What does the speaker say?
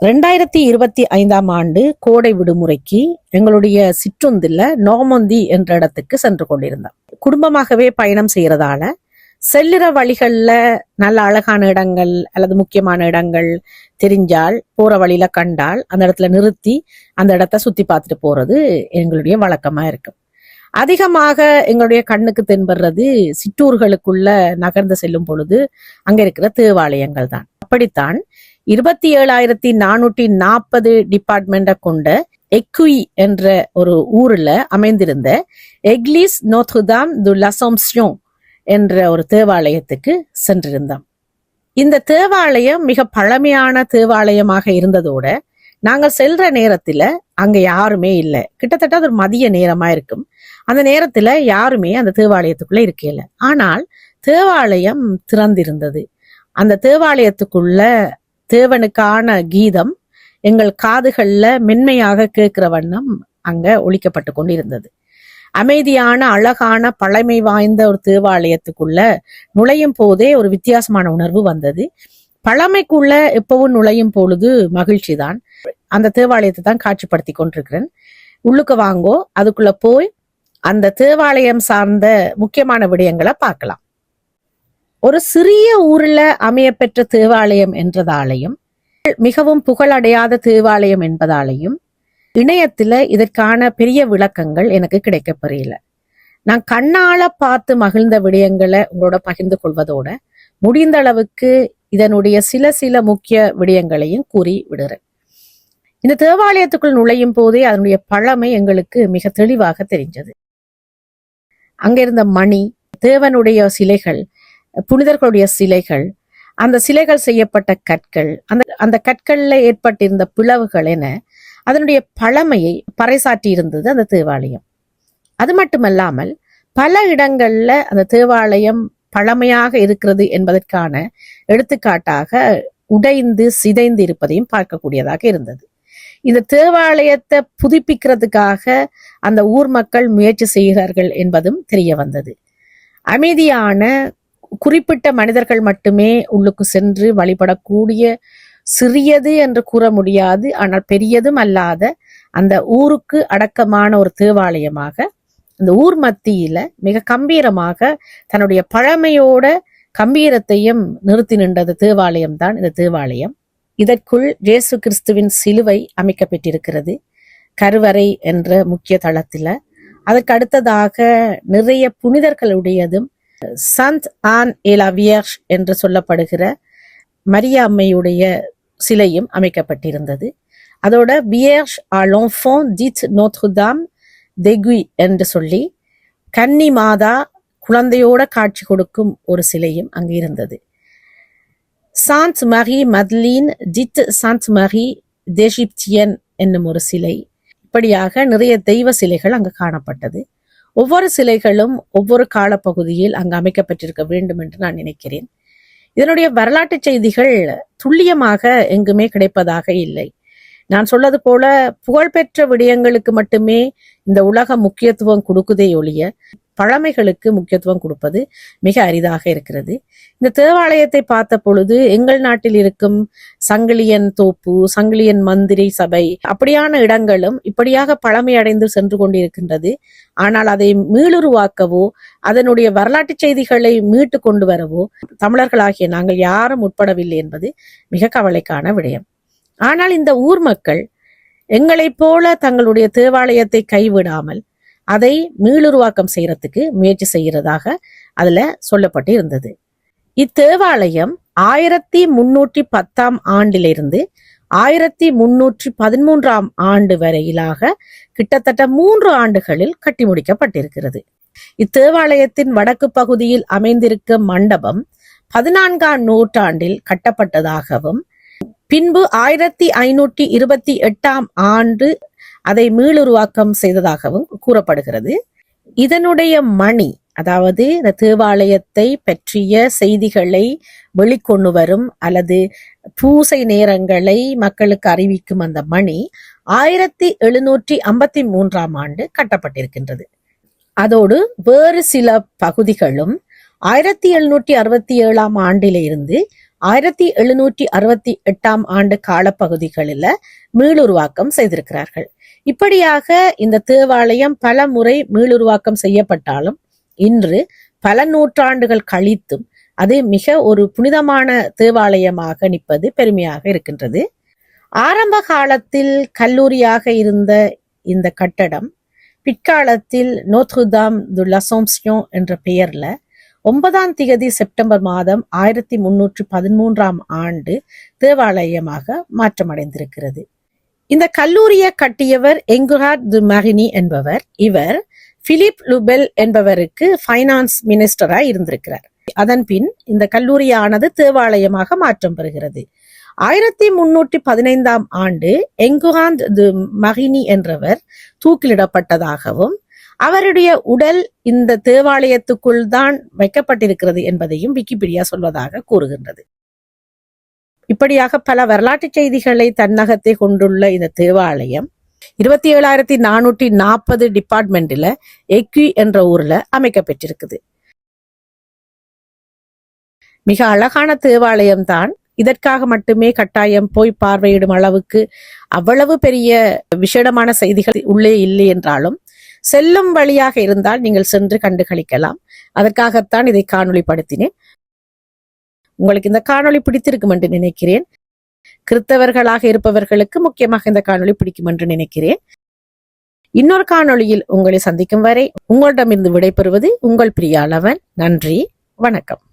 2025 கோடை விடுமுறைக்கு எங்களுடைய சிற்றுந்தில நோமந்தி என்ற இடத்துக்கு சென்று கொண்டிருந்தோம். குடும்பமாகவே பயணம் செய்யறதால செல்லுற வழிகள்ல நல்ல அழகான இடங்கள் அல்லது முக்கியமான இடங்கள் தெரிஞ்சால், போற வழியில கண்டால் அந்த இடத்துல நிறுத்தி அந்த இடத்த சுத்தி பார்த்துட்டு போறது எங்களுடைய வழக்கமா இருக்கும். அதிகமாக எங்களுடைய கண்ணுக்கு தென்படுறது சிற்றூர்களுக்குள்ள நகர்ந்து செல்லும் பொழுது அங்க இருக்கிற தேவாலயங்கள் தான். அப்படித்தான் 27,440 டிபார்ட்மெண்ட்டை கொண்ட எக்குய் என்ற ஒரு ஊர்ல அமைந்திருந்த எக்லிஸ் நோத்ருதாம் து லசோம்சியோன் என்ற ஒரு தேவாலயத்துக்கு சென்றிருந்தோம். இந்த தேவாலயம் மிக பழமையான தேவாலயமாக இருந்ததோட நாங்கள் செல்ற நேரத்துல அங்க யாருமே இல்லை. கிட்டத்தட்ட அது ஒரு மதிய நேரமா இருக்கும். அந்த நேரத்துல யாருமே அந்த தேவாலயத்துக்குள்ள இருக்கல. ஆனால் தேவாலயம் திறந்திருந்தது. அந்த தேவாலயத்துக்குள்ள தேவனுக்கான கீதம் எங்கள் காதுகள்ல மென்மையாக கேட்கிற வண்ணம் அங்க ஒலிக்கப்பட்டு கொண்டிருந்தது. அமைதியான அழகான பழமை வாய்ந்த ஒரு தேவாலயத்துக்குள்ள நுழையும் போதே ஒரு வித்தியாசமான உணர்வு வந்தது. பழமைக்குள்ள எப்பவும் நுழையும் பொழுது மகிழ்ச்சி தான். அந்த தேவாலயத்தை தான் காட்சிப்படுத்தி கொண்டிருக்கிறேன். உள்ளுக்கு வாங்கோ, அதுக்குள்ள போய் அந்த தேவாலயம் சார்ந்த முக்கியமான விடயங்களை பார்க்கலாம். ஒரு சிறிய ஊர்ல அமைய பெற்ற தேவாலயம் என்றதாலையும், மிகவும் புகழடையாத தேவாலயம் என்பதாலையும் இணையத்துல இதற்கான பெரிய விளக்கங்கள் எனக்கு கிடைக்கப்பெறல. நான் கண்ணால பார்த்து மகிழ்ந்த விடயங்களை உங்களோட பகிர்ந்து கொள்வதோட முடிந்த அளவுக்கு இதனுடைய சில முக்கிய விடயங்களையும் கூறி விடுறேன். இந்த தேவாலயத்துக்குள் நுழையும் போதே அதனுடைய பழமை எங்களுக்கு மிக தெளிவாக தெரிஞ்சது. அங்க இருந்த மணி, தேவனுடைய சிலைகள், புனிதர்களுடைய சிலைகள், அந்த சிலைகள் செய்யப்பட்ட கற்கள், அந்த கற்கள்ல ஏற்பட்டிருந்த பிளவுகள் என அதனுடைய பழமையை பறைசாற்றி இருந்தது அந்த தேவாலயம். அது மட்டுமல்லாமல் பல இடங்கள்ல அந்த தேவாலயம் பழமையாக இருக்கிறது என்பதற்கான எடுத்துக்காட்டாக உடைந்து சிதைந்து இருப்பதையும் பார்க்கக்கூடியதாக இருந்தது. இந்த தேவாலயத்தை புதுப்பிக்கிறதுக்காக அந்த ஊர் மக்கள் முயற்சி செய்கிறார்கள் என்பதும் தெரிய வந்தது. அமைதியான குறிப்பிட்ட மனிதர்கள் மட்டுமே உள்ளுக்கு சென்று வழிபடக்கூடிய சிறியது என்று கூற முடியாது, ஆனால் பெரியதும் அல்லாத அந்த ஊருக்கு அடக்கமான ஒரு தேவாலயமாக அந்த ஊர் மத்தியில மிக கம்பீரமாக தன்னுடைய பழமையோட கம்பீரத்தையும் நிறுத்தி நின்றது தேவாலயம் தான் இந்த தேவாலயம். இதற்குள் இயேசு கிறிஸ்துவின் சிலுவை அமைக்கப்பட்டிருக்கிறது கருவறை என்ற முக்கிய தளத்துல. அதற்கு அடுத்ததாக நிறைய புனிதர்களுடையதும் சந்த் ஆன் எ லா வியர்ஜ் என்று சொல்லப்படுகிற மரியா அம்மையுடைய சிலையும் அமைக்கப்பட்டிருந்தது. அதோட வியர்ஜ் ஆ l'enfant dit Notre-Dame d'Aiguille என்று சொல்லி கன்னி மாதா குழந்தையோட காட்சி கொடுக்கும் ஒரு சிலையும் அங்கு இருந்தது. Sainte Marie Madeleine dite Sainte Marie d'Égyptienne என்னும் ஒரு சிலை. இப்படியாக நிறைய தெய்வ சிலைகள் அங்கு காணப்பட்டது. ஒவ்வொரு சிலைகளும் ஒவ்வொரு காலப்பகுதியில் அங்கு அமைக்கப்பட்டிருக்க வேண்டும் என்று நான் நினைக்கிறேன். இதனுடைய வரலாற்று செய்திகள் துல்லியமாக எங்குமே கிடைப்பதாக இல்லை. நான் சொல்லது போல புகழ்பெற்ற விடயங்களுக்கு மட்டுமே இந்த உலகம் முக்கியத்துவம் கொடுக்குதே ஒழிய பழமைகளுக்கு முக்கியத்துவம் கொடுப்பது மிக அரிதாக இருக்கிறது. இந்த தேவாலயத்தை பார்த்த பொழுது எங்கள் நாட்டில் இருக்கும் சங்கிலியன் தோப்பு, சங்கிலியன் மந்திரி சபை அப்படியான இடங்களும் இப்படியாக பழமை அடைந்து சென்று கொண்டிருக்கின்றது. ஆனால் அதை மீளுருவாக்கவோ அதனுடைய வரலாற்று செய்திகளை மீட்டு கொண்டு வரவோ தமிழர்களாகிய நாங்கள் யாரும் உட்படவில்லை என்பது மிக கவலைக்கான விடயம். ஆனால் இந்த ஊர் மக்கள் எங்களைப் போல தங்களுடைய தேவாலயத்தை கைவிடாமல் அதை மீளுருவாக்கம் செய்யறதுக்கு முயற்சி செய்கிறதாக அதுல சொல்லப்பட்டு இருந்தது. இத்தேவாலயம் 1310 ஆண்டிலிருந்து 1313 ஆண்டு வரையிலாக கிட்டத்தட்ட 3 ஆண்டுகளில் கட்டி முடிக்கப்பட்டிருக்கிறது. இத்தேவாலயத்தின் வடக்கு பகுதியில் அமைந்திருக்கும் மண்டபம் 14ஆம் நூற்றாண்டில் கட்டப்பட்டதாகவும் பின்பு 1528ஆம் ஆண்டு அதை மீளுருவாக்கம் செய்ததாகவும் கூறப்படுகிறது. இதனுடைய மணி, அதாவது இந்த தேவாலயத்தை பற்றிய செய்திகளை வெளிக்கொண்டு வரும் அல்லது பூசை நேரங்களை மக்களுக்கு அறிவிக்கும் அந்த மணி 1753ஆம் ஆண்டு கட்டப்பட்டிருக்கின்றது. அதோடு வேறு சில பகுதிகளும் 1767ஆம் ஆண்டிலிருந்து 1768 ஆண்டு காலப்பகுதிகளில் மீளுருவாக்கம் செய்திருக்கிறார்கள். இப்படியாக இந்த தேவாலயம் பல முறை மீளுருவாக்கம் செய்யப்பட்டாலும் இன்று பல நூற்றாண்டுகள் கழித்தும் அது மிக ஒரு புனிதமான தேவாலயமாக நிற்பது பெருமையாக இருக்கின்றது. ஆரம்ப காலத்தில் கல்லூரியாக இருந்த இந்த கட்டடம் பிற்காலத்தில் நோத்ருதாம் து லசோம்சியோன் என்ற பெயர்ல 9 செப்டம்பர் மாதம் 1313 ஆண்டு தேவாலயமாக மாற்றமடைந்திருக்கிறது. இந்த கல்லூரியை கட்டியவர் எங்குராட் து மரினி என்பவர். இவர் பிலிப் லுபெல் என்பவருக்கு ஃபைனான்ஸ் மினிஸ்டராய் இருந்திருக்கிறார். அதன் பின் இந்த கல்லூரியானது தேவாலயமாக மாற்றம் பெறுகிறது. 1315 ஆண்டு எங்குராண்ட் து மரினி என்றவர் தூக்கிலிடப்பட்டதாகவும் அவருடைய உடல் இந்த தேவாலயத்துக்குள் தான் வைக்கப்பட்டிருக்கிறது என்பதையும் விக்கிபீடியா சொல்வதாக கூறுகின்றது. இப்படியாக பல வரலாற்று செய்திகளை தன்னகத்தை கொண்டுள்ள இந்த தேவாலயம் 27,440 டிபார்ட்மெண்ட்ல எக்யூ என்ற ஊர்ல அமைக்கப்பட்டிருக்குது. மிக அழகான தேவாலயம் தான். இதற்காக மட்டுமே கட்டாயம் போய் பார்வையிடும் அளவுக்கு அவ்வளவு பெரிய விசேடமான செய்திகள் உள்ளே இல்லை என்றாலும் செல்லும் வழியாக இருந்தால் நீங்கள் சென்று கண்டு களிக்கலாம். அதற்காகத்தான் இதை காணொளிப்படுத்தினேன். உங்களுக்கு இந்த காணொளி பிடித்திருக்கும் என்று நினைக்கிறேன். கிறிஸ்தவர்களாக இருப்பவர்களுக்கு முக்கியமாக இந்த காணொளி பிடிக்கும் என்று நினைக்கிறேன். இன்னொரு காணொளியில் உங்களை சந்திக்கும் வரை உங்களிடமிருந்து விடைபெறுவது உங்கள் பிரியாளவன். நன்றி, வணக்கம்.